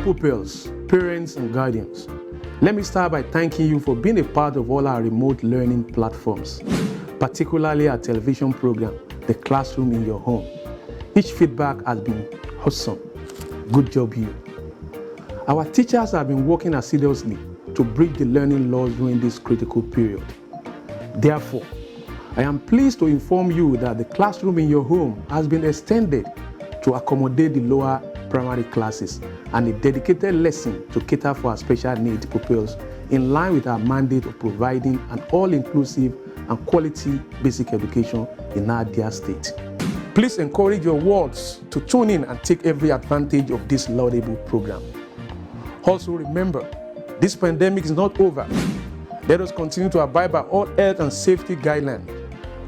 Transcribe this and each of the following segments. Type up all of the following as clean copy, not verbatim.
pupils, parents, and guardians, let me start by thanking you for being a part of all our remote learning platforms, particularly our television program, The Classroom in Your Home. Each feedback has been awesome. Good job, you. Our teachers have been working assiduously to bridge the learning loss during this critical period. Therefore, I am pleased to inform you that the Classroom in Your Home has been extended to accommodate the lower primary classes and a dedicated lesson to cater for our special needs pupils in line with our mandate of providing an all-inclusive and quality basic education in our dear state. Please encourage your wards to tune in and take every advantage of this laudable program. Also remember, this pandemic is not over. Let us continue to abide by all health and safety guidelines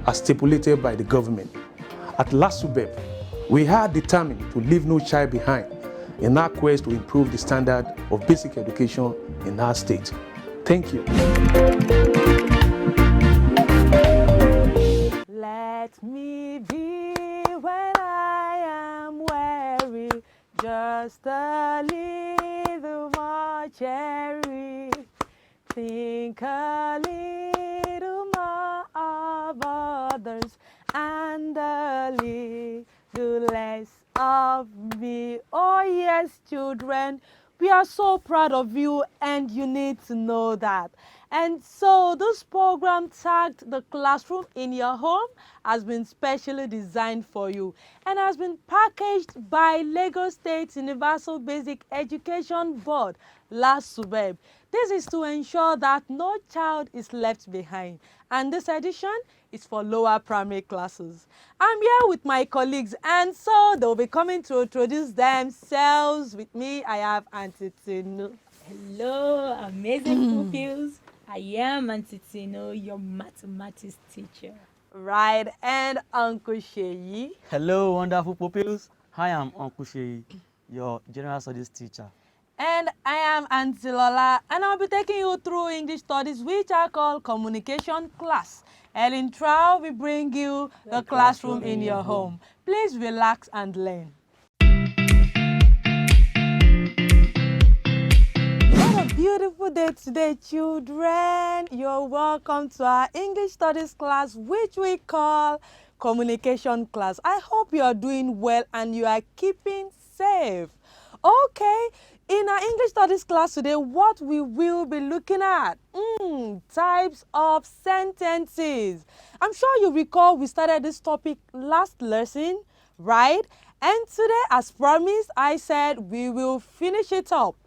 as stipulated by the government. At LASUBEB, we are determined to leave no child behind in our quest to improve the standard of basic education in our state. Thank you. Let me be when I am weary, just a little more cherry. Think a little more of others and a little less of me. Oh yes, children, we are so proud of you and you need to know that. And so this program tagged The Classroom in Your Home has been specially designed for you and has been packaged by Lagos State Universal Basic Education Board, LASUBEB. This is to ensure that no child is left behind. And this edition is for lower primary classes. I'm here with my colleagues, and so they'll be coming to introduce themselves. With me, I have Auntie Tinu. Hello, amazing pupils. I am Auntie Tino, your mathematics teacher. Right, and Uncle Sheyi. Hello, wonderful pupils. I am Uncle Sheyi, your general studies teacher. And I am Auntie Lola, and I'll be taking you through English studies, which are called communication class. And in trial, we bring you the classroom in your home. Please relax and learn. What a beautiful day today, children. You're welcome to our English studies class, which we call communication class. I hope you are doing well and you are keeping safe. Okay. In our English studies class today, what we will be looking at? Types of sentences. I'm sure you recall we started this topic last lesson, right? And today, as promised, I said we will finish it up.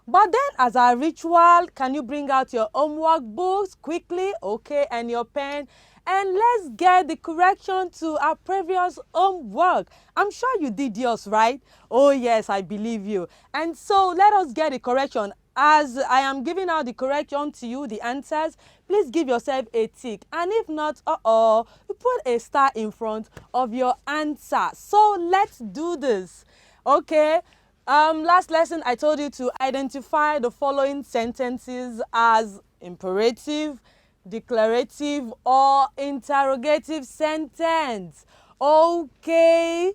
But then, as a ritual, can you bring out your homework books quickly? Okay, and your pen. And let's get the correction to our previous homework. I'm sure you did yours, right? Oh, yes, I believe you. And so let us get the correction. As I am giving out the correction to you, the answers, please give yourself a tick. And if not, you put a star in front of your answer. So let's do this. Okay. Last lesson, I told you to identify the following sentences as imperative, declarative, or interrogative sentence. Okay.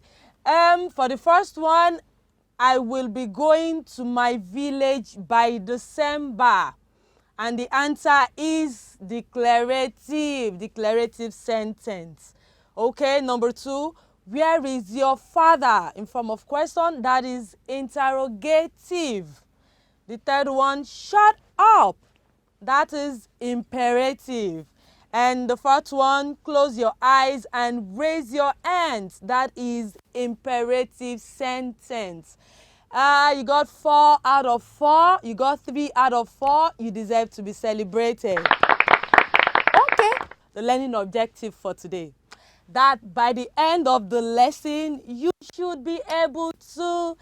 For the first one, I will be going to my village by December. And the answer is declarative sentence. Okay, number two, where is your father? In form of question, that is interrogative. The third one, shut up. That is imperative. And the fourth one, close your eyes and raise your hands. That is imperative sentence. You got 4 out of 4. You got 3 out of 4. You deserve to be celebrated. Okay, the learning objective for today. That by the end of the lesson, you should be able to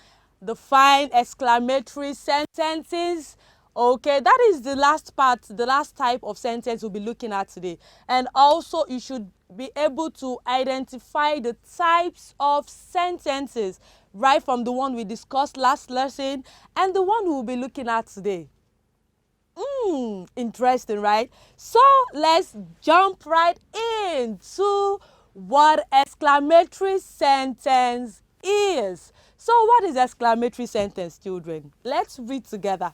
define exclamatory sentences. Okay, that is the last part, the last type of sentence we'll be looking at today. And also, you should be able to identify the types of sentences right from the one we discussed last lesson and the one we'll be looking at today. Interesting, right? So let's jump right into what exclamatory sentence is. So what is exclamatory sentence, children? Let's read together.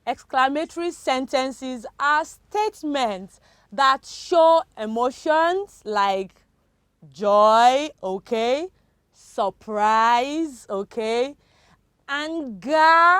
Exclamatory sentences are statements that show emotions like joy, okay, surprise, okay, anger,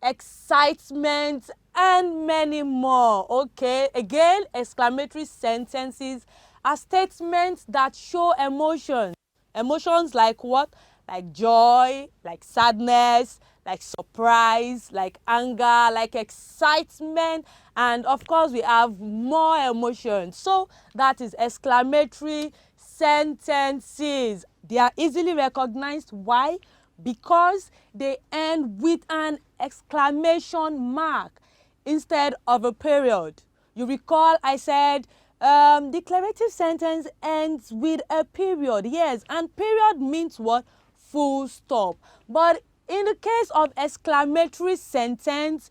excitement, and many more. Okay, again, exclamatory sentences are statements that show emotions. Emotions like what? Like joy, like sadness, like surprise, like anger, like excitement, and of course we have more emotions. So that is exclamatory sentences. They are easily recognized. Why? Because they end with an exclamation mark instead of a period. You recall I said declarative sentence ends with a period. Yes, and period means what? Full stop. But in the case of exclamatory sentence,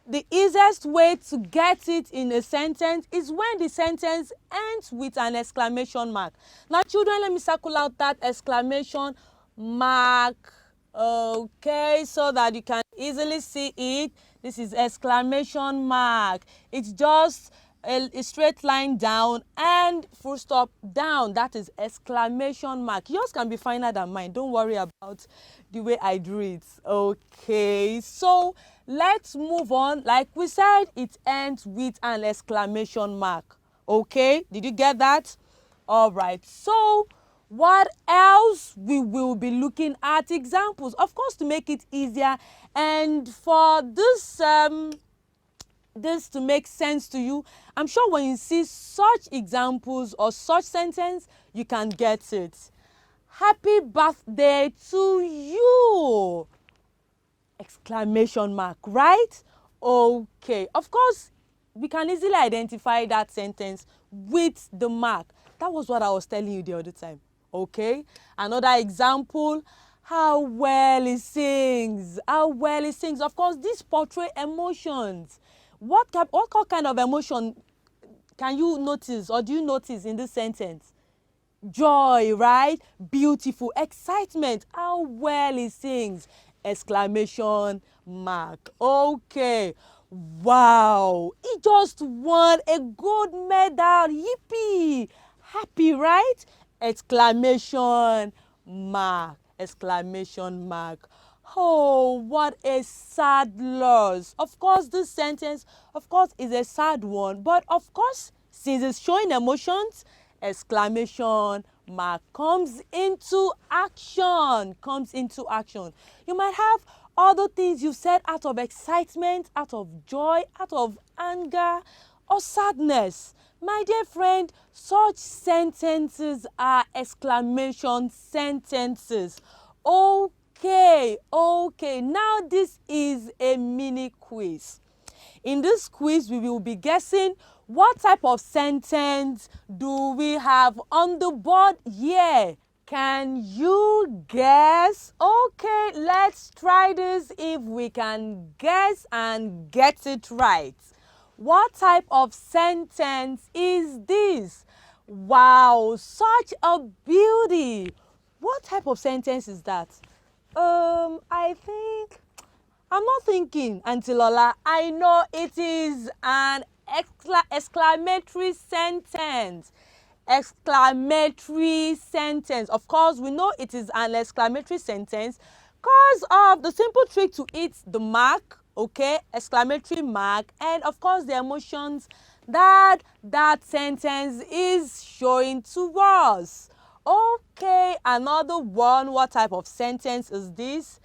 the easiest way to get it in a sentence is when the sentence ends with an exclamation mark. Now, children, let me circle out that exclamation mark, okay, so that you can easily see it. This is exclamation mark. It's just a straight line down and full stop down. That is exclamation mark. Yours can be finer than mine. Don't worry about the way I drew it. Okay, so let's move on. Like we said, it ends with an exclamation mark. Okay, did you get that? All right, so what else? We will be looking at examples, of course, to make it easier and for this to make sense to you. I'm sure when you see such examples or such sentence, you can get it. Happy birthday to you! Exclamation mark, right? Okay, of course, we can easily identify that sentence with the mark. That was what I was telling you the other time. Okay, another example, how well he sings. How well he sings. Of course, these portray emotions. What kind of emotion can you notice or do you notice in this sentence? Joy, right? Beautiful. Excitement. How well he sings. Exclamation mark. Okay. Wow. He just won a gold medal. Yippee. Happy, right? Exclamation mark. Exclamation mark. Oh, what a sad loss. Of course, this sentence, of course, is a sad one. But of course, since it's showing emotions, exclamation mark comes into action. Comes into action. You might have other things you said out of excitement, out of joy, out of anger, or sadness. My dear friend, such sentences are exclamation sentences. Okay, now this is a mini quiz. In this quiz, we will be guessing what type of sentence do we have on the board here. Can you guess? Okay, let's try this if we can guess and get it right. What type of sentence is this? Wow, such a beauty. What type of sentence is that? I think, I'm not thinking, Auntie Lola. I know it is an exclamatory sentence. Exclamatory sentence. Of course, we know it is an exclamatory sentence because of the simple trick to it, the mark, okay, exclamatory mark, and of course the emotions that sentence is showing to us. Okay, another one. What type of sentence is this?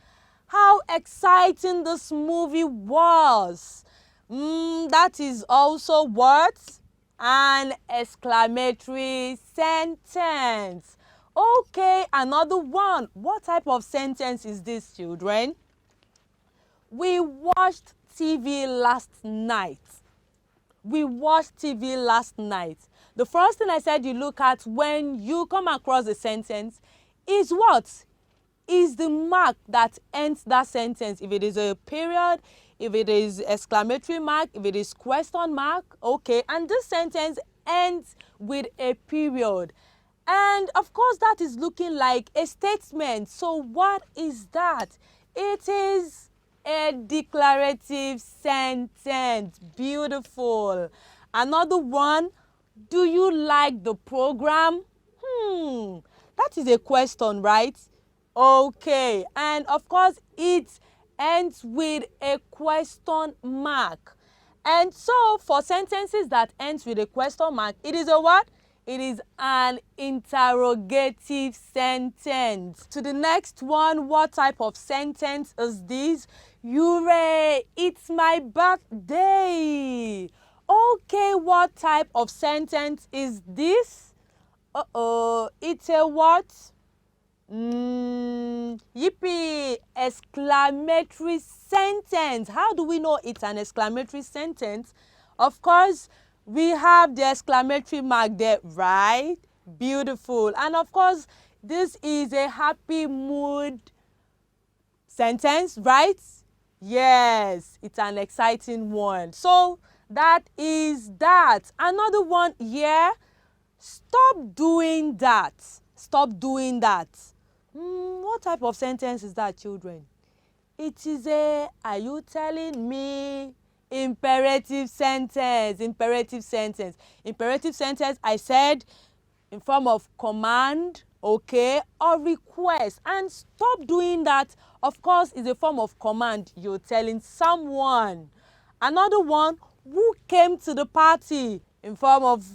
How exciting this movie was. That is also what? An exclamatory sentence. Okay, another one. What type of sentence is this, children? We watched TV last night. We watched TV last night. The first thing I said you look at when you come across a sentence is what? Is the mark that ends that sentence. If it is a period, if it is exclamatory mark, if it is question mark, okay. And this sentence ends with a period. And of course, that is looking like a statement. So what is that? It is a declarative sentence. Beautiful. Another one, do you like the program? That is a question, right? Okay. And of course, it ends with a question mark. And so for sentences that ends with a question mark, it is a what? It is an interrogative sentence. To the next one, what type of sentence is this? Yure, it's my birthday. Okay, what type of sentence is this? It's a what? Yippee! Exclamatory sentence. How do we know it's an exclamatory sentence? Of course, we have the exclamatory mark there, right? Beautiful. And of course, this is a happy mood sentence, right? Yes, it's an exciting one. So that is that. Another one here. Stop doing that. Stop doing that. What type of sentence is that, children? It is a, are you telling me? Imperative sentence. Imperative sentence. Imperative sentence, I said, in form of command, okay, or request. And stop doing that, of course, is a form of command. You're telling someone. Another one, who came to the party? In form of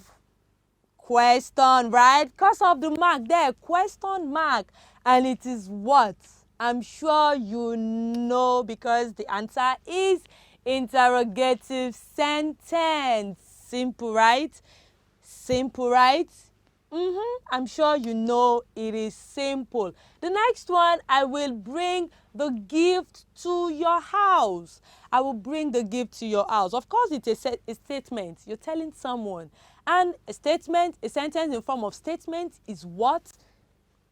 question, right? Because of the mark there, question mark. And it is what? I'm sure you know, because the answer is interrogative sentence. Simple, right? Simple, right? I'm sure you know it is simple. The next one, I will bring the gift to your house. I will bring the gift to your house. Of course, it's a statement. You're telling someone. And a statement, a sentence in form of statement is what?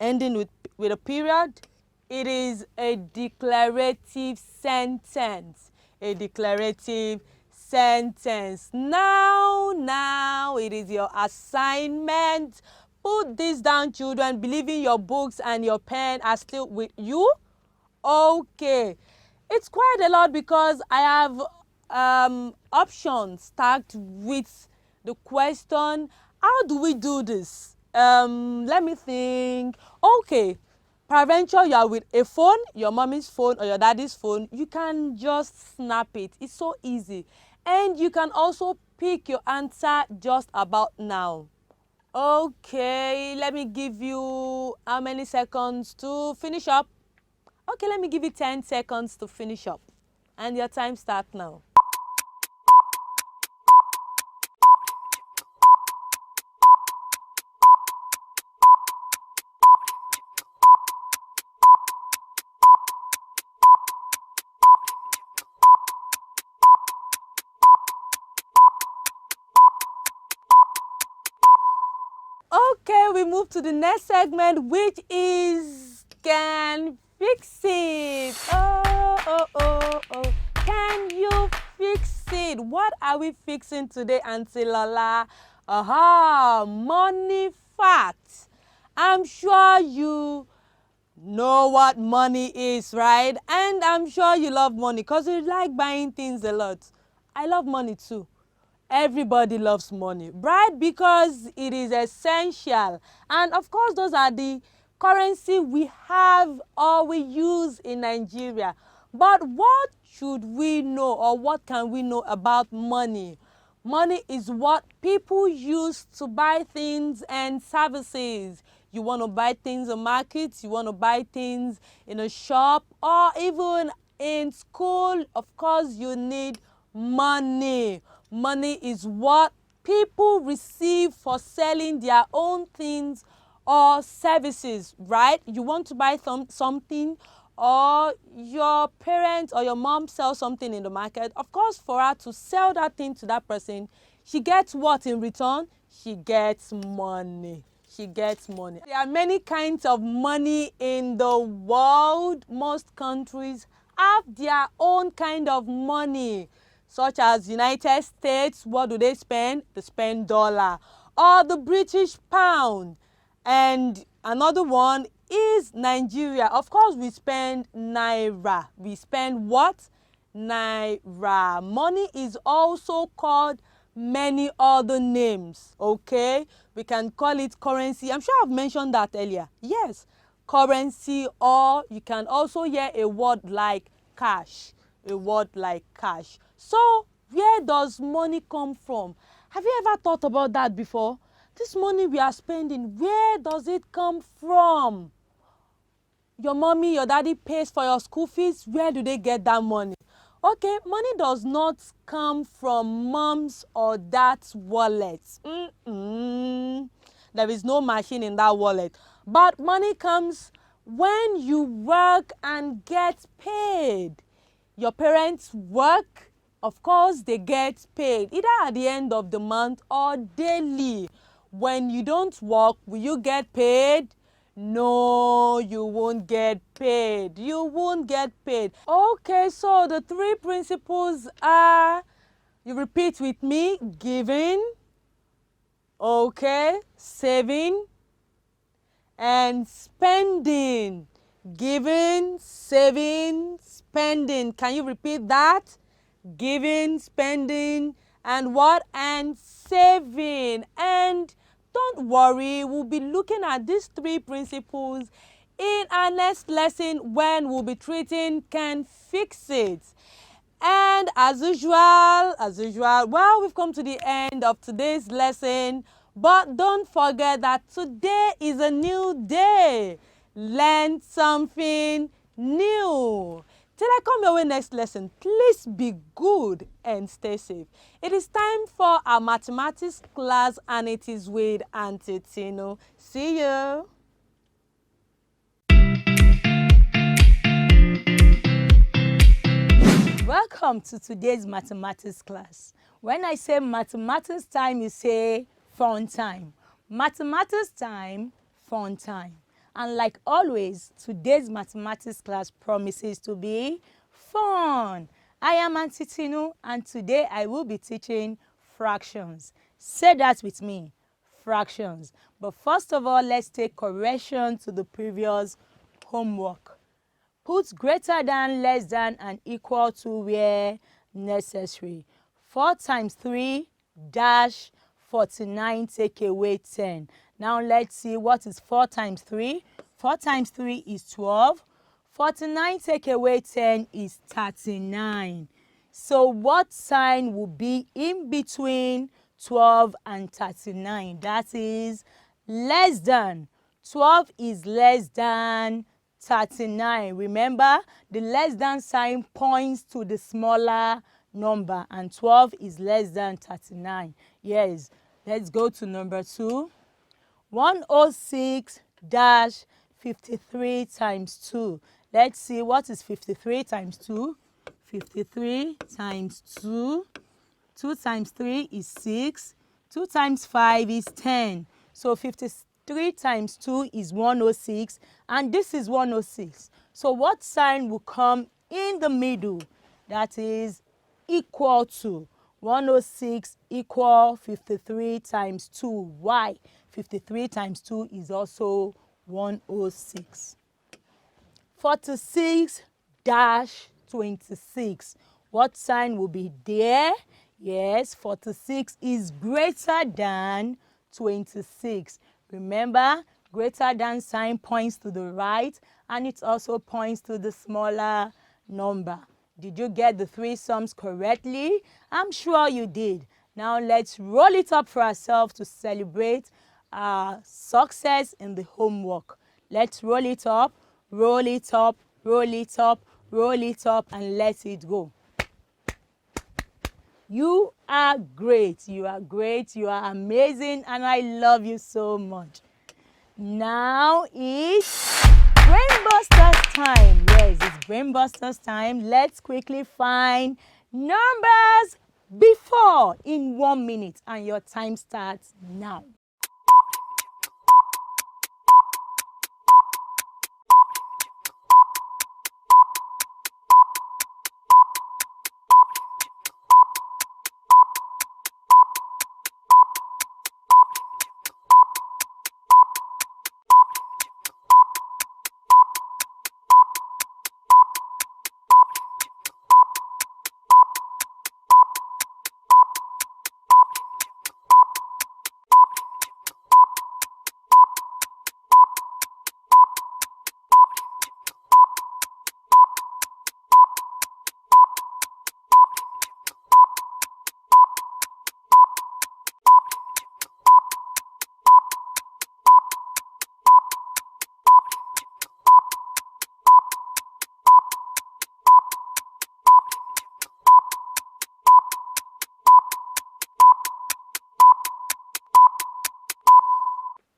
Ending with a period. It is a declarative sentence. A declarative sentence. Now it is your assignment. Put this down, children, believing your books and your pen are still with you. Okay. It's quite a lot because I have options tagged with the question, how do we do this? Let me think. Okay. Peradventure, you are with a phone, your mommy's phone or your daddy's phone, you can just snap it. It's so easy. And you can also pick your answer just about now. Okay, let me give you how many seconds to finish up? Okay, let me give you 10 seconds to finish up. And your time starts now. Okay, we move to the next segment, which is Can Fix It. Oh. Can you fix it? What are we fixing today, Auntie Lola? Money facts. I'm sure you know what money is, right? And I'm sure you love money because you like buying things a lot. I love money too. Everybody loves money, right? Because it is essential. And of course, those are the currency we have or we use in Nigeria. But what should we know or what can we know about money? Money is what people use to buy things and services. You want to buy things in markets, you want to buy things in a shop, or even in school. Of course, you need money. Money is what people receive for selling their own things or services, right? You want to buy something, or your parents or your mom sells something in the market. Of course, for her to sell that thing to that person, she gets what in return? She gets money. She gets money. There are many kinds of money in the world. Most countries have their own kind of money, such as United States. What do they spend? They spend dollar. Or the British pound. And another one is Nigeria. Of course, we spend naira. We spend what? Naira. Money is also called many other names, okay? We can call it currency. I'm sure I've mentioned that earlier. Yes, currency, or you can also hear a word like cash. A word like cash. So, where does money come from? Have you ever thought about that before? This money we are spending, where does it come from? Your mommy, your daddy pays for your school fees. Where do they get that money? Okay, money does not come from mom's or dad's wallet. There is no machine in that wallet. But money comes when you work and get paid. Your parents work, of course they get paid either at the end of the month or daily. When you don't work, will you get paid? No, you won't get paid. You won't get paid. Okay, so the three principles are, you repeat with me: giving, okay, saving, and spending. Giving, saving, spending. Can you repeat that? Giving, spending, and what? And saving. And don't worry, we'll be looking at these three principles in our next lesson when we'll be treating can fix it. And as usual, well, we've come to the end of today's lesson. But don't forget that today is a new day. Learn something new. Till I come your way next lesson, please be good and stay safe. It is time for our mathematics class, and it is with Auntie Tino. See you. Welcome to today's mathematics class. When I say mathematics time, you say fun time. Mathematics time, fun time. And like always, today's mathematics class promises to be fun. I am Auntie Tinu, and today I will be teaching fractions. Say that with me, fractions. But first of all, let's take correction to the previous homework. Put greater than, less than, and equal to where necessary. 4 times 3 dash 49 take away 10. Now let's see what is 4 times 3. 4 times 3 is 12. 49 take away 10 is 39. So what sign will be in between 12 and 39? That is less than. 12 is less than 39. Remember, the less than sign points to the smaller number, and 12 is less than 39. Yes, let's go to number 2. 106 dash 53 times 2. Let's see what is 53 times 2. 53 times 2. 2 times 3 is 6. 2 times 5 is 10. So 53 times 2 is 106, and this is 106. So what sign will come in the middle? That is equal to. 106 equal 53 times 2. Why? 53 times 2 is also 106. 46 dash 26. What sign will be there? Yes, 46 is greater than 26. Remember, greater than sign points to the right, and it also points to the smaller number. Did you get the three sums correctly? I'm sure you did. Now let's roll it up for ourselves to celebrate our success in the homework. Let's roll it up, roll it up, roll it up, roll it up, and let it go. You are great. You are great. You are amazing, and I love you so much. Now it's Brainbusters time. Yes, it's Brainbusters time. Let's quickly find numbers before in 1 minute, and your time starts now.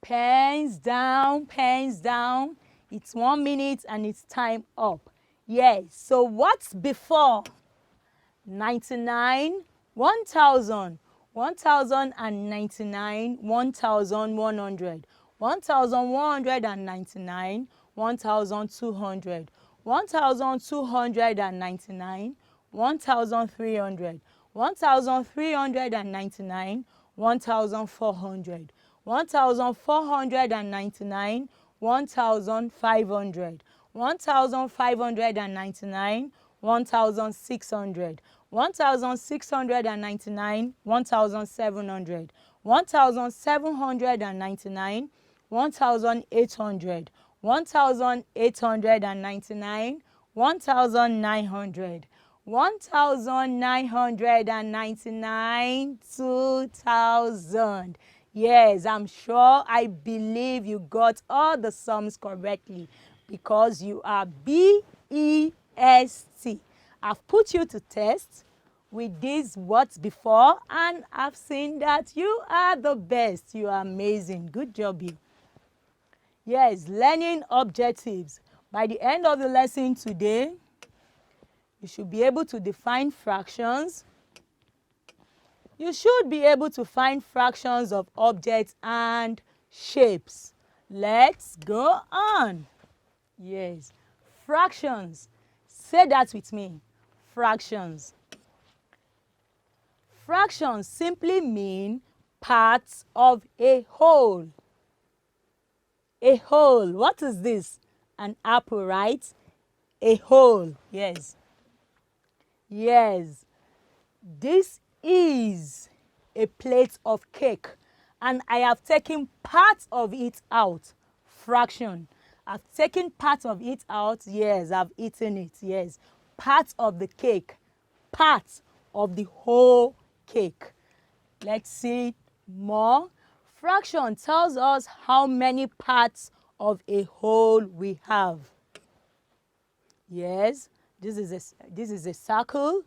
Pens down, pens down. It's 1 minute and it's time up. Yes, so what's before? 99, 1000, 1099, 1100, 1199, 1200, 1299, 1300, 1399, 1400, 1499, 1500, 1599, 1600, 1699, 1700, 1799, 1800, 1899, 1900, 1999, 2000. Yes, I'm sure, I believe you got all the sums correctly because you are BEST. I've put you to test with these what's before and I've seen that you are the best. You are amazing. Good job, you. Yes, learning objectives. By the end of the lesson today, you should be able to define fractions. You should be able to find fractions of objects and shapes. Let's go on. Yes, fractions. Say that with me. Fractions. Fractions simply mean parts of a whole. A whole. What is this? An apple, right? A whole. Yes. Yes. This is a plate of cake and I have taken part of it out. Fraction. I've taken part of it out. Yes, I've eaten it. Yes. Part of the cake. Part of the whole cake. Let's see more. Fraction tells us how many parts of a whole we have. Yes, this is a circle.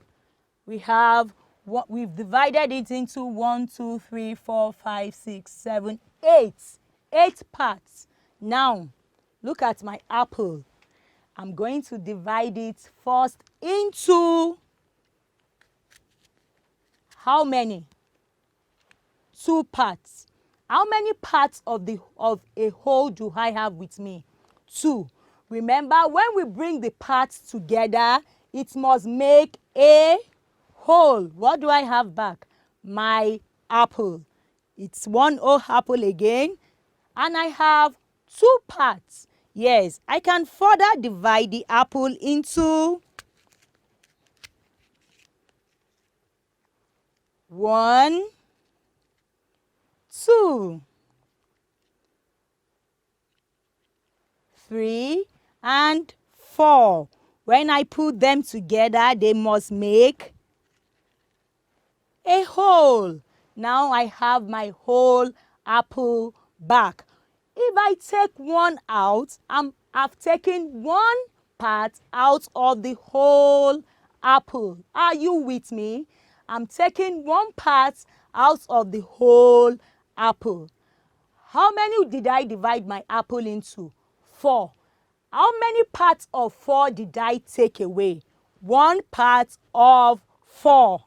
We have what we've divided it into 1, 2, 3, 4, 5, 6, 7, 8. 8 parts. Now, look at my apple. I'm going to divide it first into how many? 2 parts. How many parts of a whole do I have with me? 2. Remember, when we bring the parts together, it must make a whole. What do I have back? My apple. It's 1 whole apple again. And I have 2 parts. Yes, I can further divide the apple into 1, 2, 3, and 4. When I put them together, they must make a whole. Now I have my whole apple back. If I take 1 out, I've taken 1 part out of the whole apple. Are you with me? I'm taking 1 part out of the whole apple. How many did I divide my apple into? 4. How many parts of 4 did I take away? 1 part of 4.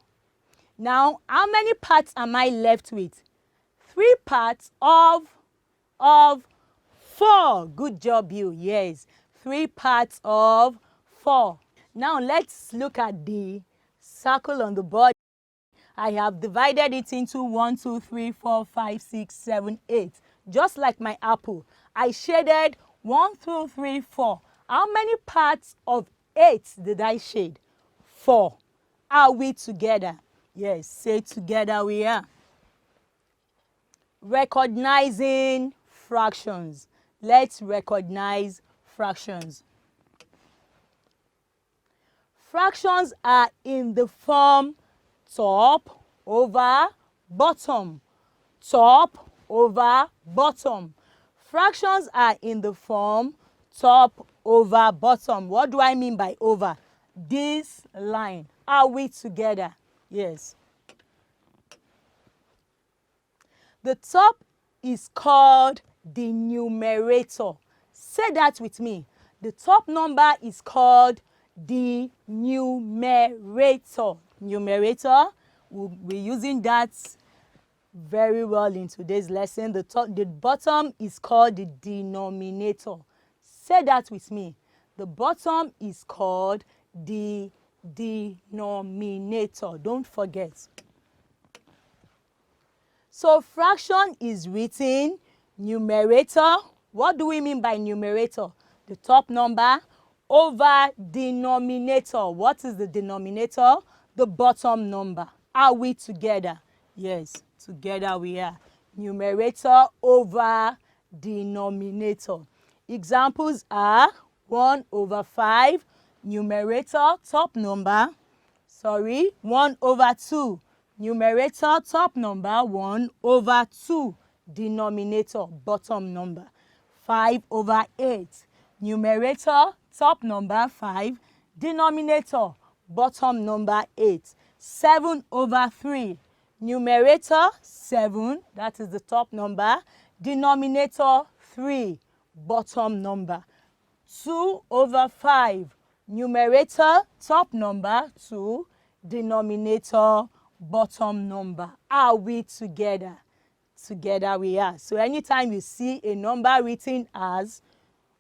Now, how many parts am I left with? 3 parts of 4. Good job, you. Yes, 3 parts of 4. Now, let's look at the circle on the board. I have divided it into 1, 2, 3, 4, 5, 6, 7, 8. Just like my apple. I shaded 1, 2, 3, 4. How many parts of 8 did I shade? 4. Are we together? Yes, say together we are. Recognizing fractions. Let's recognize fractions. Fractions are in the form top over bottom. Top over bottom. Fractions are in the form top over bottom. What do I mean by over? This line. Are we together? Yes. The top is called the numerator. Say that with me. The top number is called the numerator. Numerator, we'll be using that very well in today's lesson. The bottom is called the denominator. Say that with me. The bottom is called the denominator. Don't forget. So fraction is written numerator. What do we mean by numerator? The top number over denominator. What is the denominator? The bottom number. Are we together? Yes, together we are. Numerator over denominator. Examples are 1 over 5, numerator, top number. 1 over 2, numerator, top number. 1 over 2, denominator, bottom number. 5 over 8, numerator, top number 5, denominator, bottom number 8. 7 over 3, numerator 7, that is the top number, denominator 3, bottom number. 2 over 5, numerator top number 2, denominator bottom number. Are we together? Together we are. So anytime you see a number written as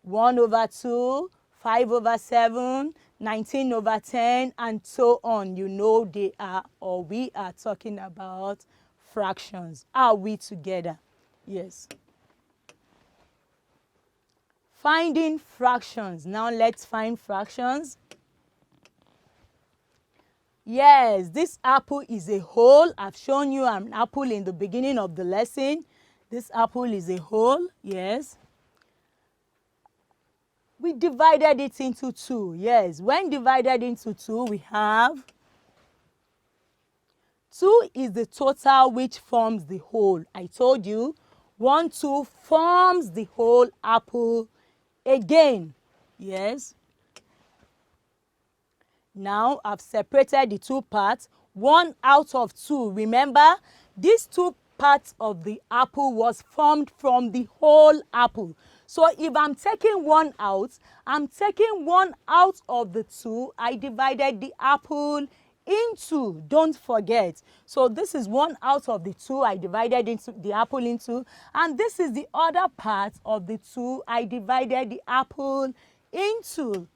1 over 2, 5 over 7, 19 over 10, and so on, you know they are, or we are talking about fractions. Are we together? Yes. Finding fractions. Now let's find fractions. Yes, this apple is a whole. I've shown you an apple in the beginning of the lesson. This apple is a whole, yes. We divided it into 2, yes. When divided into 2, we have 2 is the total which forms the whole. I told you 1, 2 forms the whole apple again, yes. Now I've separated the 2 parts, 1 out of 2. Remember, these 2 parts of the apple was formed from the whole apple. So if I'm taking 1 out, I'm taking 1 out of the 2 I divided the apple into. Don't forget. So this is 1 out of the 2 I divided into the apple into, and this is the other part of the 2 I divided the apple into.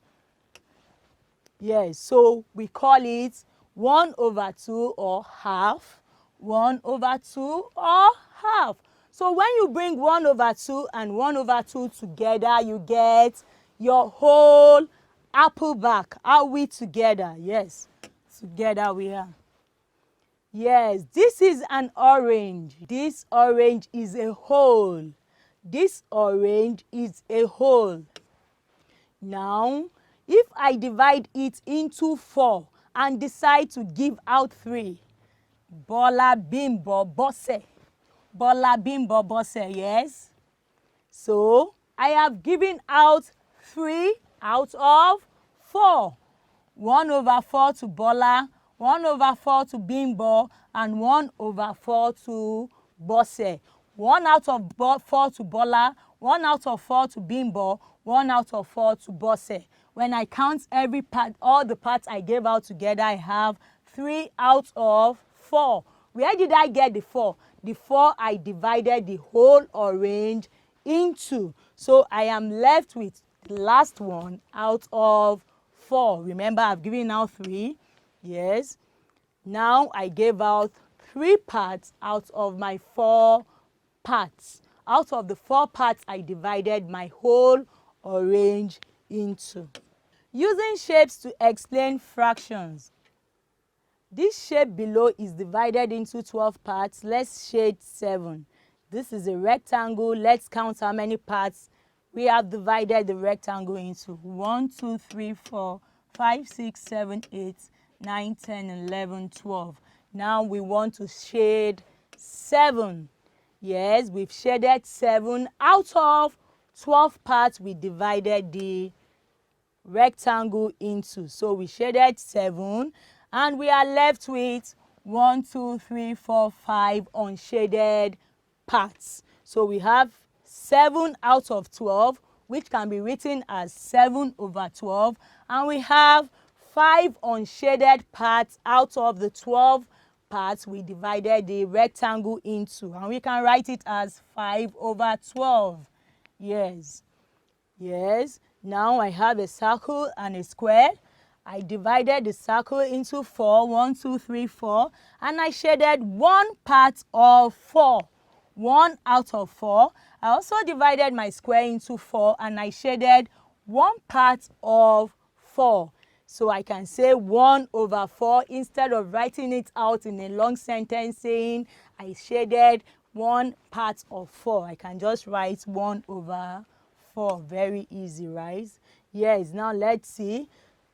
Yes, so we call it 1 over 2 or half. 1 over 2 or half. So when you bring 1 over 2 and 1 over 2 together, you get your whole apple back. Are we together? Yes, together we are. Yes, this is an orange. This orange is a whole. This orange is a whole. Now, if I divide it into 4 and decide to give out 3, Bola, Bimbo, Bose. Bola, Bimbo, Bose, yes. So, I have given out 3 out of 4. 1 over 4 to Bola, 1 over 4 to Bimbo, and 1 over 4 to Bose. 1 out of 4 to Bola, 1 out of 4 to Bimbo, 1 out of 4 to Bose. When I count every part, all the parts I gave out together, I have 3 out of 4. Where did I get the 4? The 4 I divided the whole orange into. So I am left with the last one out of 4. Remember, I've given out 3. Yes. Now I gave out 3 parts out of my 4 parts. Out of the 4 parts, I divided my whole orange into. Using shapes to explain fractions. This shape below is divided into 12 parts. Let's shade 7. This is a rectangle. Let's count how many parts we have divided the rectangle into. 1, 2, 3, 4, 5, 6, 7, 8, 9, 10, 11, 12. Now we want to shade 7. Yes, we've shaded 7. Out of 12 parts, we divided the rectangle into. So we shaded 7, and we are left with 1, 2, 3, 4, 5 unshaded parts. So we have 7 out of 12, which can be written as 7 over 12. And we have 5 unshaded parts out of the 12 parts we divided the rectangle into. And we can write it as 5 over 12. Yes. Yes. Now I have a circle and a square. I divided the circle into 4, 1, 2, 3, 4, and I shaded one part of 4, 1 out of 4. I also divided my square into 4 and I shaded one part of 4. So I can say 1 over 4 instead of writing it out in a long sentence saying I shaded one part of 4. I can just write 1 over 4. Very easy, right? Yes, now let's see.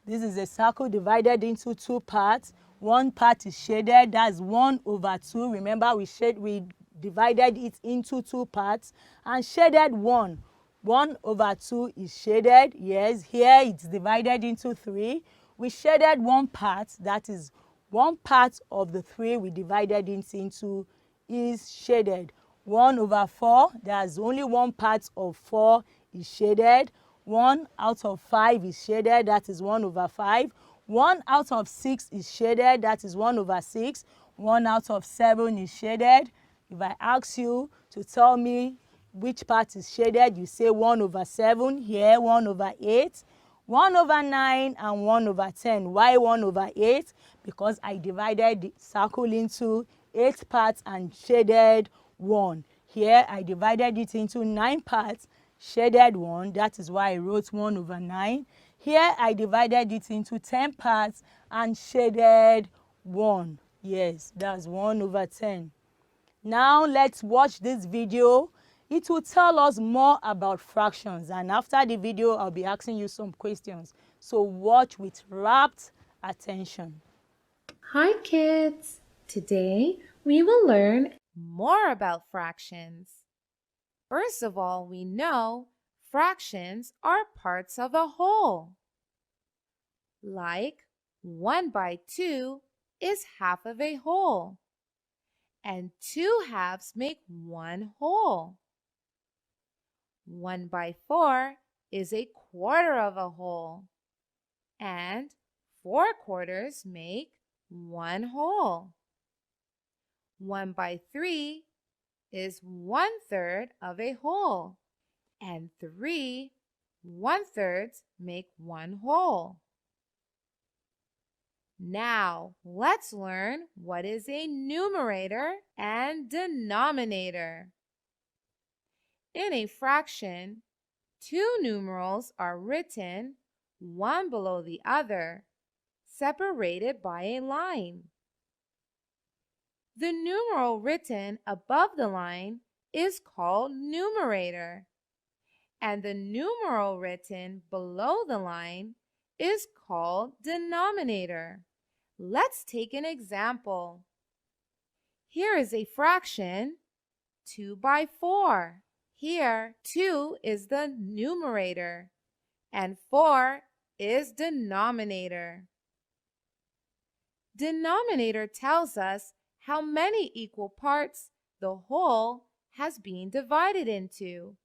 This is a circle divided into 2 parts. One part is shaded, that's 1 over 2. Remember, we divided it into 2 parts and shaded 1. 1 over 2 is shaded. Yes, here it's divided into 3. We shaded one part, that is one part of the 3 we divided it into is shaded. 1 over 4, there's only one part of 4 is shaded. 1 out of 5 is shaded, that is 1 over 5. 1 out of 6 is shaded, that is 1 over 6. 1 out of 7 is shaded. If I ask you to tell me which part is shaded, you say 1 over 7, here 1 over 8, 1 over 9, and 1 over 10. Why 1 over 8? Because I divided the circle into 8 parts and shaded 1. Here I divided it into 9 parts, shaded 1. That is why I wrote 1 over 9. Here I divided it into 10 parts and shaded 1. Yes, that's 1 over 10. Now let's watch this video. It will tell us more about fractions, and after the video I'll be asking you some questions. So watch with rapt attention. Hi kids! Today we will learn more about fractions. First of all, we know fractions are parts of a whole. Like 1 by 2 is half of a whole, and 2 halves make 1 whole. 1 by 4 is a quarter of a whole, and 4 quarters make 1 whole. 1 by 3 is 1/3 of a whole, and 3 1/3 make 1 whole. Now, let's learn what is a numerator and denominator. In a fraction, 2 numerals are written one below the other, separated by a line. The numeral written above the line is called numerator, and the numeral written below the line is called denominator. Let's take an example. Here is a fraction, 2 by 4. Here, 2 is the numerator, and 4 is denominator. Denominator tells us how many equal parts the whole has been divided into.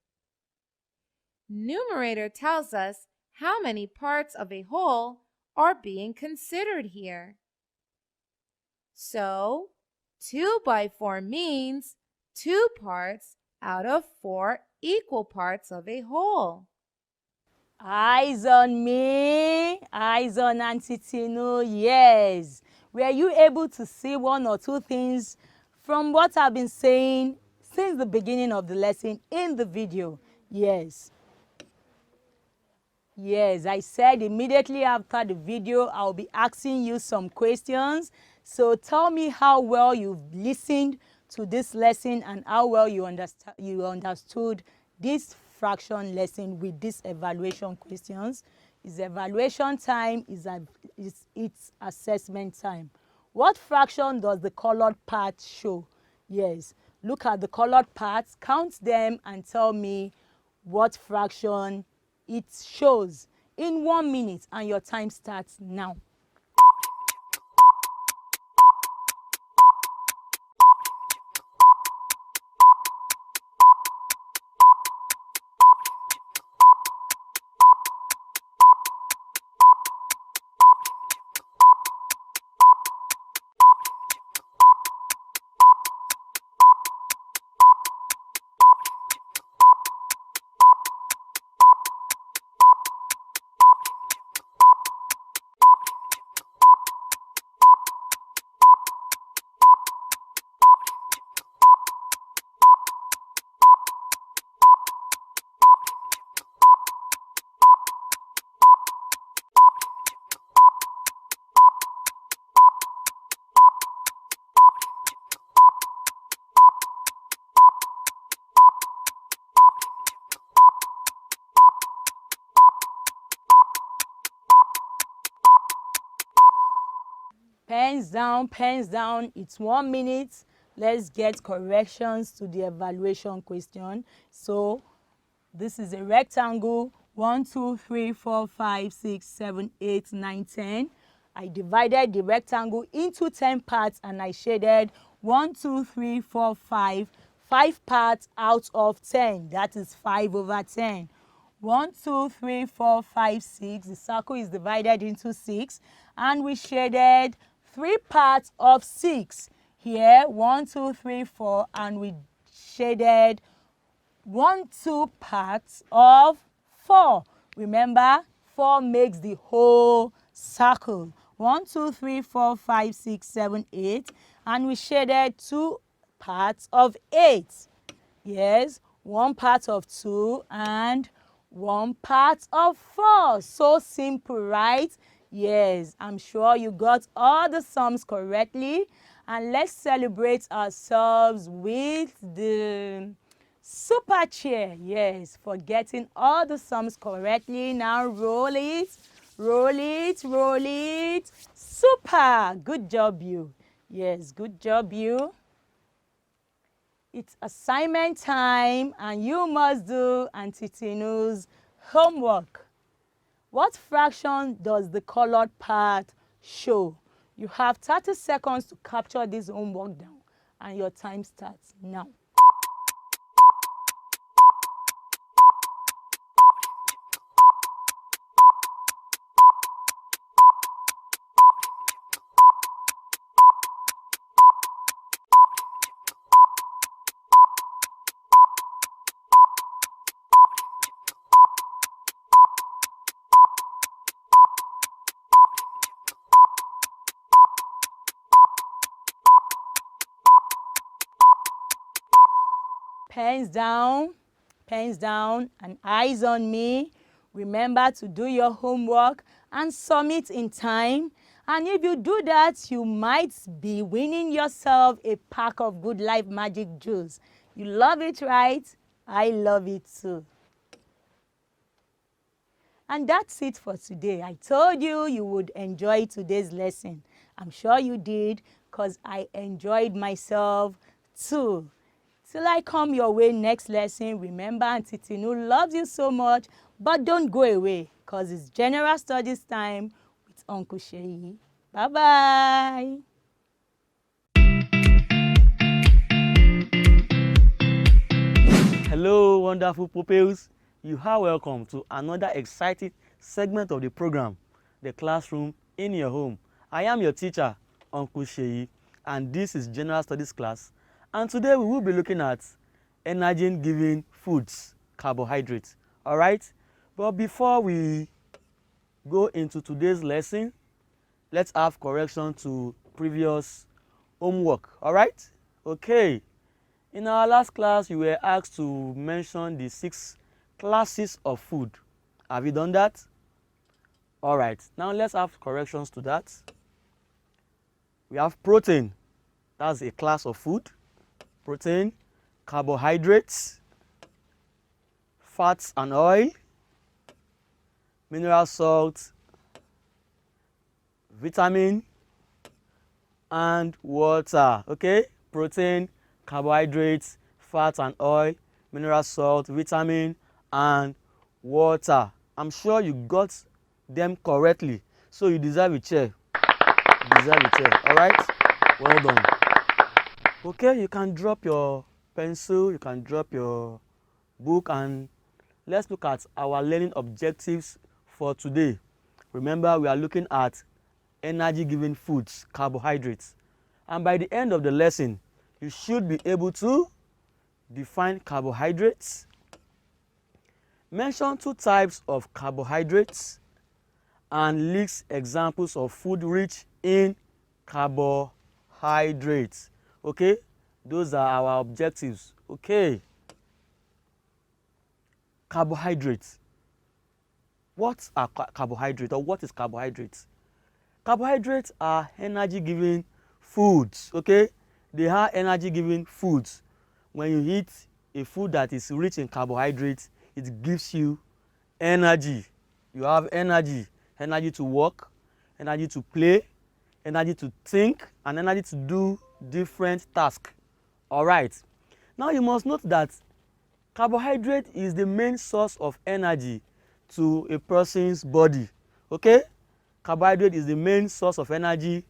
Numerator tells us how many parts of a whole are being considered here. So, 2 by 4 means 2 parts out of 4 equal parts of a whole. Eyes on me, eyes on Auntie Tinu. Yes. Were you able to see one or two things from what I've been saying since the beginning of the lesson in the video? Yes. Yes, I said immediately after the video, I'll be asking you some questions. So tell me how well you've listened to this lesson and how well you understood this fraction lesson with these evaluation questions. It's evaluation time, it's assessment time. What fraction does the colored part show? Yes, look at the colored parts, count them, and tell me what fraction it shows in 1 minute, and your time starts now. Pens down, pens down. It's 1 minute. Let's get corrections to the evaluation question. So this is a rectangle. 1, 2, 3, 4, 5, 6, 7, 8, 9, 10. I divided the rectangle into 10 parts and I shaded 1, 2, 3, 4, 5. 5 parts out of 10. That is 5/10. 1, 2, 3, 4, 5, 6. The circle is divided into 6 and we shaded 3 parts of 6. Here 1, 2, 3, 4 and we shaded 1, 2 parts of 4. Remember, 4 makes the whole circle. 1, 2, 3, 4, 5, 6, 7, 8 and we shaded 2 parts of 8. Yes, 1 part of 2 and 1 part of 4. So simple, right? Yes, I'm sure you got all the sums correctly. And let's celebrate ourselves with the super chair. Yes, for getting all the sums correctly. Now roll it, roll it, roll it. Super. Good job, you. Yes, good job, you. It's assignment time and you must do Auntie Tinu's homework. What fraction does the colored part show? You have 30 seconds to capture this homework down and your time starts now. Pens down and eyes on me. Remember to do your homework and submit in time. And if you do that, you might be winning yourself a pack of Good Life Magic Juice. You love it, right? I love it too. And that's it for today. I told you you would enjoy today's lesson. I'm sure you did because I enjoyed myself too. Till I come your way next lesson, remember Auntie Tinu loves you so much, but don't go away because it's General Studies time with Uncle Sheyi. Bye-bye. Hello, wonderful pupils. You are welcome to another exciting segment of the program, The Classroom in Your Home. I am your teacher, Uncle Sheyi, and this is General Studies class. And today we will be looking at energy-giving foods, carbohydrates. All right? But before we go into today's lesson, let's have correction to previous homework. All right? Okay. In our last class, you were asked to mention the 6 classes of food. Have you done that? All right. Now let's have corrections to that. We have protein. That's a class of food. Protein, carbohydrates, fats and oil, mineral salt, vitamin, and water. Okay? Protein, carbohydrates, fats and oil, mineral salt, vitamin, and water. I'm sure you got them correctly. So you deserve a chair. You deserve a chair. All right? Well done. Okay, you can drop your pencil, you can drop your book, and let's look at our learning objectives for today. Remember, we are looking at energy-giving foods, carbohydrates. And by the end of the lesson, you should be able to define carbohydrates, mention 2 types of carbohydrates, and list examples of food rich in carbohydrates. Okay, those are our objectives. Okay, carbohydrates. What are carbohydrates, or what is carbohydrates? Carbohydrates are energy-giving foods. Okay, they are energy-giving foods. When you eat a food that is rich in carbohydrates, it gives you energy. You have energy to work, energy to play, energy to think, and energy to do different tasks. All right. Now you must note that carbohydrate is the main source of energy to a person's body. Okay? Carbohydrate is the main source of energy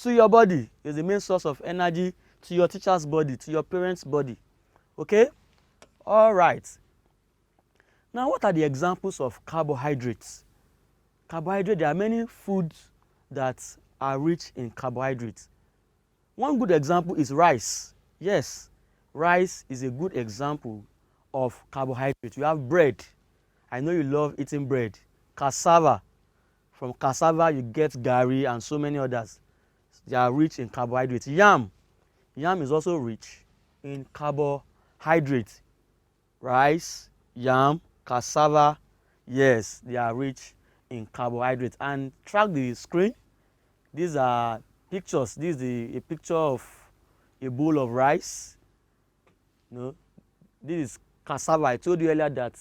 to your body. Is the main source of energy to your teacher's body, to your parents' body. Okay? All right. Now, what are the examples of carbohydrates? Carbohydrate, there are many foods that are rich in carbohydrates. One good example is rice. Yes, rice is a good example of carbohydrate. You have bread. I know you love eating bread. Cassava. From cassava, you get gari and so many others. They are rich in carbohydrates. Yam. Yam is also rich in carbohydrates. Rice, yam, cassava, yes, they are rich in carbohydrates. And track the screen. These are pictures. This is a picture of a bowl of rice. No, this is cassava. I told you earlier that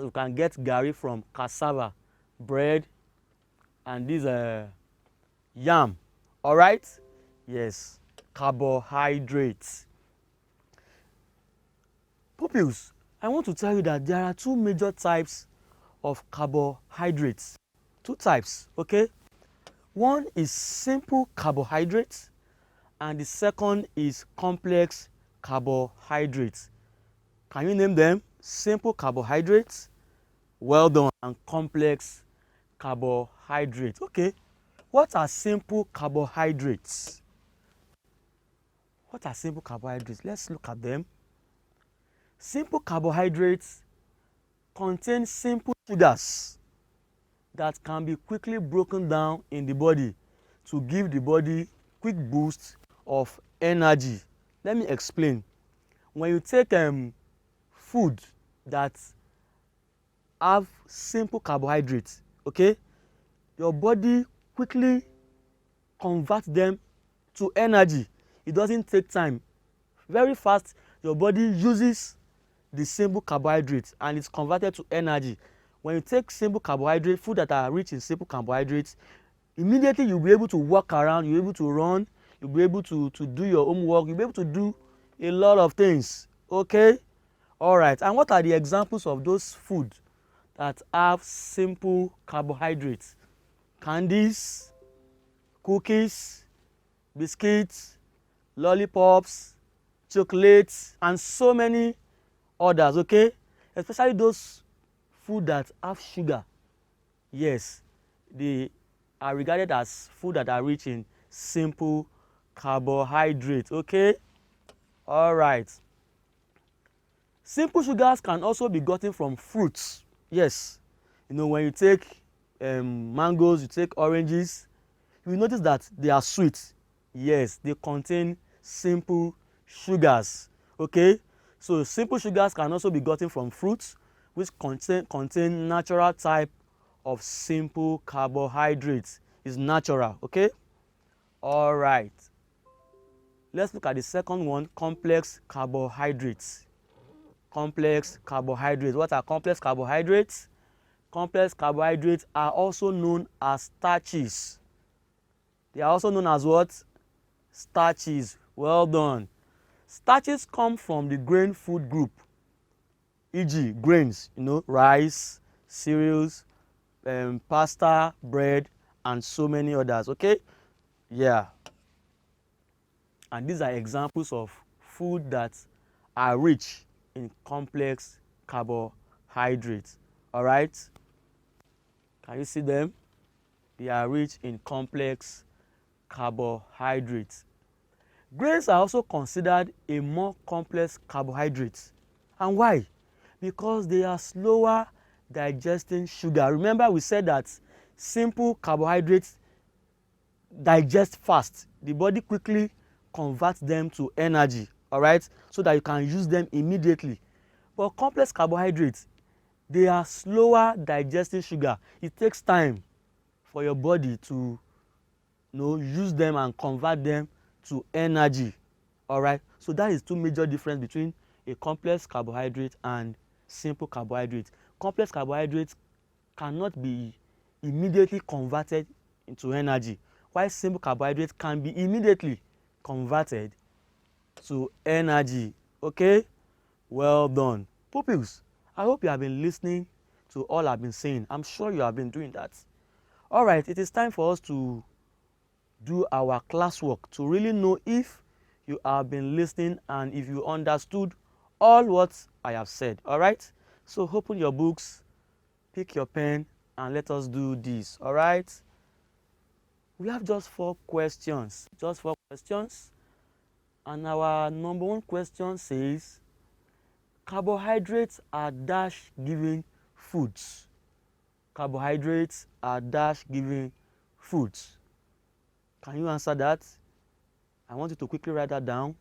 you can get gari from cassava, bread, and this yam. All right? Yes, carbohydrates. Pupils, I want to tell you that there are two major types of carbohydrates. Two types, okay? One is simple carbohydrates, and the second is complex carbohydrates. Can you name them? Simple carbohydrates, well done, and complex carbohydrates. Okay, what are simple carbohydrates? What are simple carbohydrates? Let's look at them. Simple carbohydrates contain simple sugars that can be quickly broken down in the body to give the body quick boost of energy. Let me explain. When you take food that have simple carbohydrates, okay, your body quickly converts them to energy. It doesn't take time. Very fast, your body uses the simple carbohydrates and it's converted to energy. When you take simple carbohydrates, food that are rich in simple carbohydrates, immediately you'll be able to walk around, you'll be able to run, you'll be able to do your homework, you'll be able to do a lot of things. Okay? All right. And what are the examples of those foods that have simple carbohydrates? Candies, cookies, biscuits, lollipops, chocolates, and so many others. Okay? Especially those food that have sugar. Yes, they are regarded as food that are rich in simple carbohydrates. Okay? All right. Simple sugars can also be gotten from fruits. Yes. You know, when you take mangoes, you take oranges, you notice that they are sweet. Yes, they contain simple sugars. Okay? So simple sugars can also be gotten from fruits, which contain natural type of simple carbohydrates. Is natural. Okay? All right. Let's look at the second one, complex carbohydrates. Complex carbohydrates. What are complex carbohydrates? Complex carbohydrates are also known as starches. They are also known as what? Starches. Well done. Starches come from the grain food group, e.g. grains, you know, rice, cereals, pasta, bread, and so many others. Okay? Yeah. And these are examples of food that are rich in complex carbohydrates. All right? Can you see them? They are rich in complex carbohydrates. Grains are also considered a more complex carbohydrate. And why? Because they are slower digesting sugar. Remember we said that simple carbohydrates digest fast. The body quickly converts them to energy, all right, so that you can use them immediately. But complex carbohydrates, they are slower digesting sugar. It takes time for your body to use them and convert them to energy. All right, so that is two major difference between a complex carbohydrate and simple carbohydrate. Complex carbohydrates cannot be immediately converted into energy, while simple carbohydrates can be immediately converted to energy. Okay, well done. Pupils, I hope you have been listening to all I've been saying. I'm sure you have been doing that. All right, it is time for us to do our classwork to really know if you have been listening and if you understood all what I have said. All right, so open your books, pick your pen, and let us do this. All right, we have just 4 questions, and our number 1 question says carbohydrates are dash giving foods. Carbohydrates are dash giving foods. Can you answer that? I want you to quickly write that down.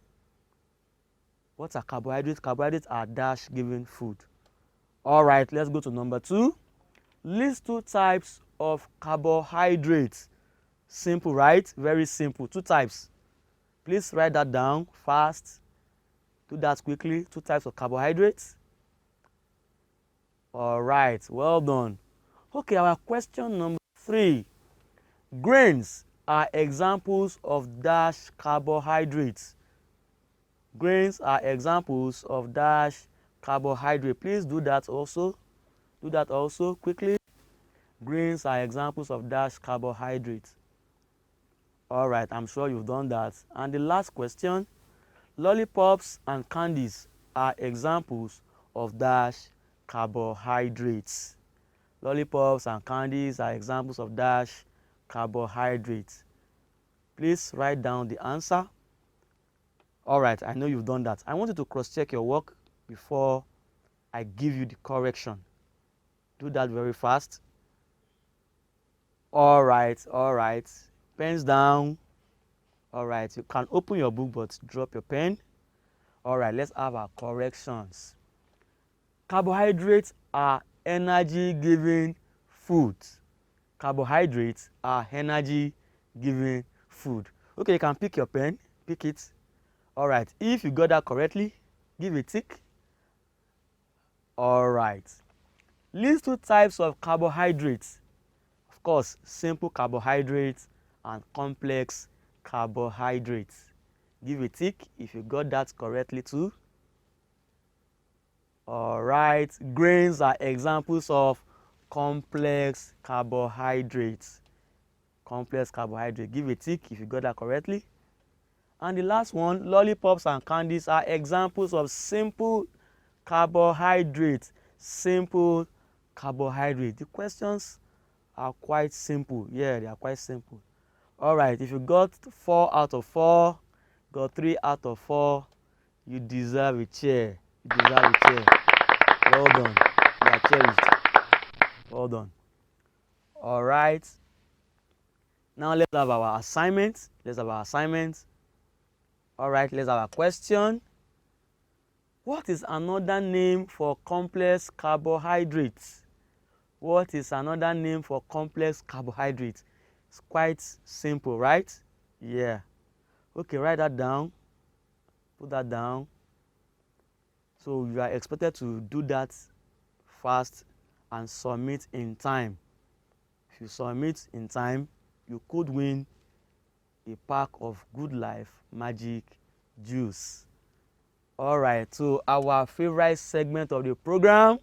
What are carbohydrates? Carbohydrates are dash giving food. All right, let's go to number 2. List 2 types of carbohydrates. Simple, right? Very simple. 2 types. Please write that down fast. Do that quickly. 2 types of carbohydrates. All right, well done. Okay, our question number 3. Grains are examples of dash carbohydrates. Grains are examples of dash carbohydrate. Please do that also. Do that also quickly. Grains are examples of dash carbohydrates. All right, I'm sure you've done that. And the last question, lollipops and candies are examples of dash carbohydrates. Lollipops and candies are examples of dash carbohydrates. Please write down the answer. All right, I know you've done that. I want you to cross-check your work before I give you the correction. Do that very fast. All right. Pens down. All right, you can open your book but drop your pen. All right, let's have our corrections. Carbohydrates are energy-giving foods. Carbohydrates are energy-giving food. Okay, you can pick your pen. Pick it. All right, if you got that correctly, give a tick. All right. List 2 types of carbohydrates. Of course, simple carbohydrates and complex carbohydrates. Give a tick if you got that correctly too. All right. Grains are examples of complex carbohydrates. Complex carbohydrate. Give a tick if you got that correctly. And the last one, lollipops and candies are examples of simple carbohydrates. Simple carbohydrate. The questions are quite simple. Yeah, they are quite simple. All right, if you got 4 out of 4, got 3 out of 4, you deserve a chair. You deserve a chair. Well done. You are cherished. Well done. All right. Now let's have our assignment. All right, let's have a question. What is another name for complex carbohydrates? What is another name for complex carbohydrates? It's quite simple, right? Yeah. Okay, write that down. Put that down. So you are expected to do that fast and submit in time. If you submit in time, you could win a pack of Good Life Magic Juice. All right, so our favorite segment of the program,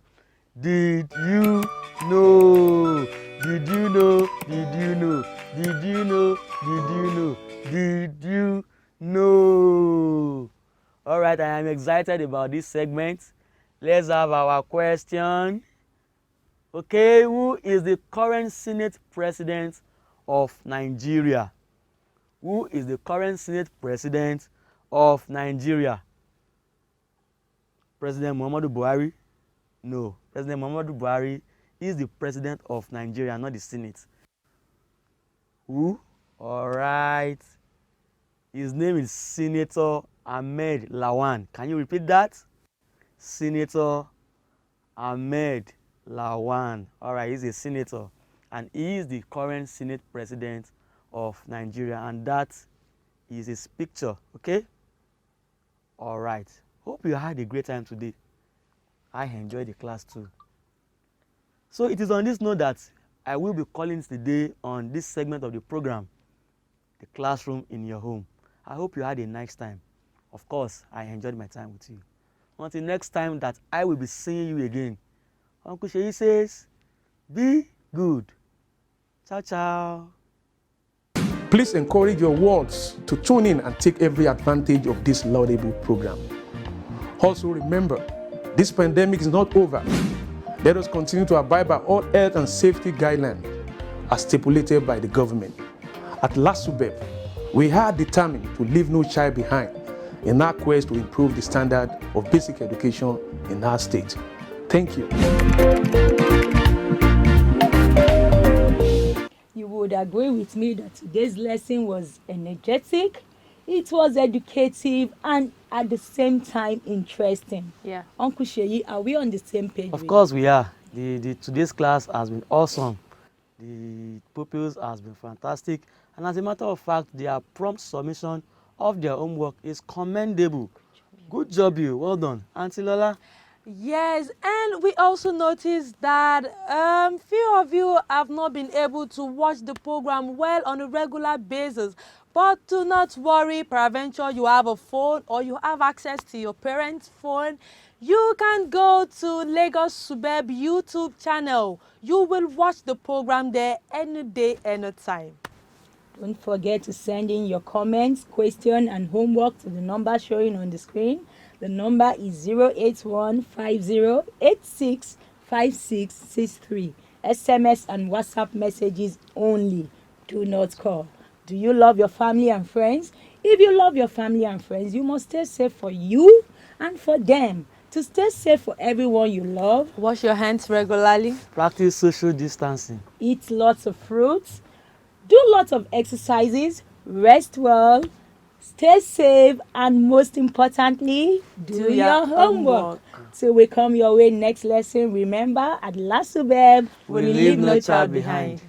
Did You Know? Did you know? Did you know? Did you know? Did you know? Did you know? All right, I am excited about this segment. Let's have our question. Okay, who is the current Senate President of Nigeria? Who is the current Senate President of Nigeria? President Muhammadu Buhari? No. President Muhammadu Buhari is the President of Nigeria, not the Senate. Who? All right. His name is Senator Ahmed Lawan. Can you repeat that? Senator Ahmed Lawan. All right, he's a senator. And he is the current Senate President of Nigeria. And that is his picture. Okay? All right. Hope you had a great time today. I enjoyed the class too. So it is on this note that I will be calling today on this segment of the program. the classroom in your home. I hope you had a nice time. Of course, I enjoyed my time with you. Until next time that I will be seeing you again, Uncle Sheyi says, be good. Ciao, ciao. Please encourage your words to tune in and take every advantage of this laudable program. Also remember, this pandemic is not over. Let us continue to abide by all health and safety guidelines as stipulated by the government. At LASUBEB, we are determined to leave no child behind in our quest to improve the standard of basic education in our state. Thank you. You would agree with me that today's lesson was energetic, it was educative, and at the same time interesting. Yeah. Uncle Sheyi, are we on the same page? Of course we are. Today's class has been awesome. The pupils has been fantastic. And as a matter of fact, their prompt submission of their homework is commendable. Good job you. Well done. Auntie Lola? Yes, and we also noticed that few of you have not been able to watch the program well on a regular basis. But do not worry, peradventure you have a phone or you have access to your parents' phone. You can go to Lagos Subeb YouTube channel. You will watch the program there any day, anytime. Don't forget to send in your comments, question, and homework to the number showing on the screen. The number is 08150865663. SMS and WhatsApp messages only. Do not call. Do you love your family and friends? If you love your family and friends, you must stay safe for you and for them. To stay safe for everyone you love, Wash your hands regularly. Practice social distancing. eat lots of fruits, do lots of exercises, rest well, stay safe, and most importantly, do your homework. Till we come your way next lesson, remember, at LASUBEB, We leave no child behind.